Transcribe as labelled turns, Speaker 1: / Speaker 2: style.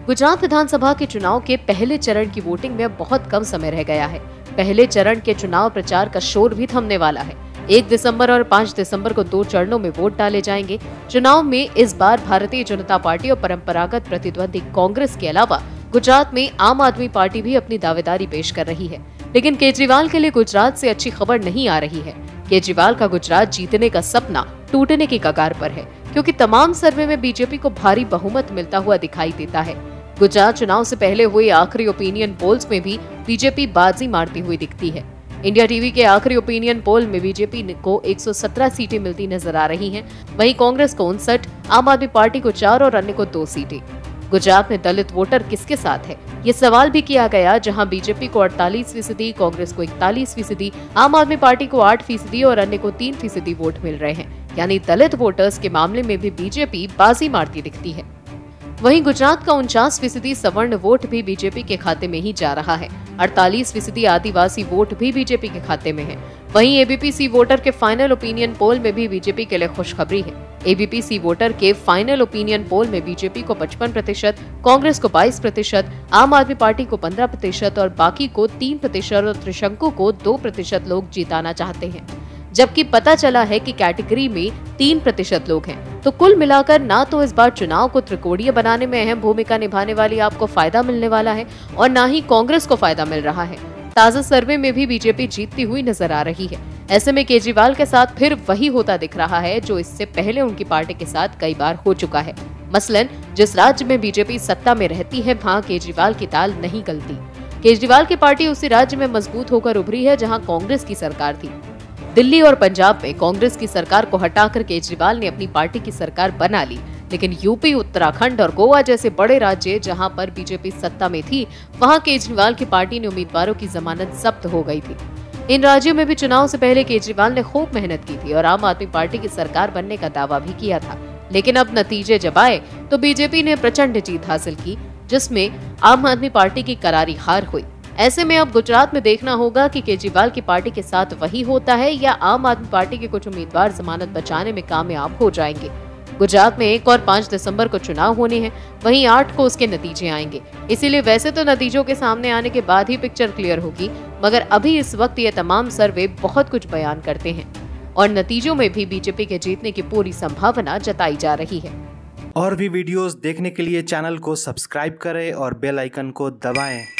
Speaker 1: गुजरात विधानसभा के चुनाव के पहले चरण की वोटिंग में बहुत कम समय रह गया है। पहले चरण के चुनाव प्रचार का शोर भी थमने वाला है। 1 दिसंबर और 5 दिसंबर को 2 चरणों में वोट डाले जाएंगे। चुनाव में इस बार भारतीय जनता पार्टी और परंपरागत प्रतिद्वंदी कांग्रेस के अलावा गुजरात में आम आदमी पार्टी भी अपनी दावेदारी पेश कर रही है। लेकिन केजरीवाल के लिए गुजरात से अच्छी खबर नहीं आ रही है। केजरीवाल का गुजरात जीतने का सपना टूटने की कगार पर है, क्योंकि तमाम सर्वे में बीजेपी को भारी बहुमत मिलता हुआ दिखाई देता है। गुजरात चुनाव से पहले हुए आखिरी ओपिनियन पोल्स में भी बीजेपी बाजी मारती हुई दिखती है। इंडिया टीवी के आखिरी ओपिनियन पोल में बीजेपी को 117 सीटें मिलती नजर आ रही हैं। वहीं कांग्रेस को 59, आम आदमी पार्टी को 4 और अन्य को 2 सीटें। गुजरात में दलित वोटर किसके साथ है, ये सवाल भी किया गया, जहां बीजेपी को 48%, कांग्रेस को 41%, आम आदमी पार्टी को 8% और अन्य को 3% वोट मिल रहे हैं। यानी दलित वोटर्स के मामले में भी बीजेपी बाजी मारती दिखती है। वहीं गुजरात का 49% सवर्ण वोट भी बीजेपी के खाते में ही जा रहा है। 48% आदिवासी वोट भी बीजेपी के खाते में है। वहीं एबीपी वोटर के फाइनल ओपिनियन पोल में भी बीजेपी के लिए खुशखबरी है। एबीपी वोटर के फाइनल ओपिनियन पोल में बीजेपी को 55%, कांग्रेस को 22%, आम आदमी पार्टी को 15% और बाकी को 3% और त्रिशंकु को 2% लोग जिताना चाहते हैं। जबकि पता चला है कि कैटेगरी में 3% लोग हैं। तो कुल मिलाकर ना तो इस बार चुनाव को त्रिकोणीय बनाने में अहम भूमिका निभाने वाली आपको फायदा मिलने वाला है और ना ही कांग्रेस को फायदा मिल रहा है। ताजा सर्वे में भी बीजेपी जीतती हुई नजर आ रही है। ऐसे में केजरीवाल के साथ फिर वही होता दिख रहा है जो इससे पहले उनकी पार्टी के साथ कई बार हो चुका है। मसलन जिस राज्य में बीजेपी सत्ता में रहती है, वहाँ केजरीवाल की ताल नहीं गलती। केजरीवाल की पार्टी उसी राज्य में मजबूत होकर उभरी है जहाँ कांग्रेस की सरकार थी। दिल्ली और पंजाब में कांग्रेस की सरकार को हटाकर केजरीवाल ने अपनी पार्टी की सरकार बना ली, लेकिन यूपी, उत्तराखंड और गोवा जैसे बड़े राज्य जहां पर बीजेपी सत्ता में थी, वहां केजरीवाल की पार्टी ने उम्मीदवारों की जमानत जब्त हो गई थी। इन राज्यों में भी चुनाव से पहले केजरीवाल ने खूब मेहनत की थी और आम आदमी पार्टी की सरकार बनने का दावा भी किया था। लेकिन अब नतीजे जब आए तो बीजेपी ने प्रचंड जीत हासिल की, जिसमें आम आदमी पार्टी की करारी हार हुई। ऐसे में अब गुजरात में देखना होगा कि केजरीवाल की पार्टी के साथ वही होता है या आम आदमी पार्टी के कुछ उम्मीदवार जमानत बचाने में कामयाब हो जाएंगे। गुजरात में 1 और 5 दिसंबर को चुनाव होने हैं, वहीं 8 को उसके नतीजे आएंगे। इसीलिए वैसे तो नतीजों के सामने आने के बाद ही पिक्चर क्लियर होगी, मगर अभी इस वक्त ये तमाम सर्वे बहुत कुछ बयान करते हैं और नतीजों में भी बीजेपी के जीतने की पूरी संभावना जताई जा रही है।
Speaker 2: और भी वीडियोस देखने के लिए चैनल को सब्सक्राइब करें और बेल आइकन को दबाएं।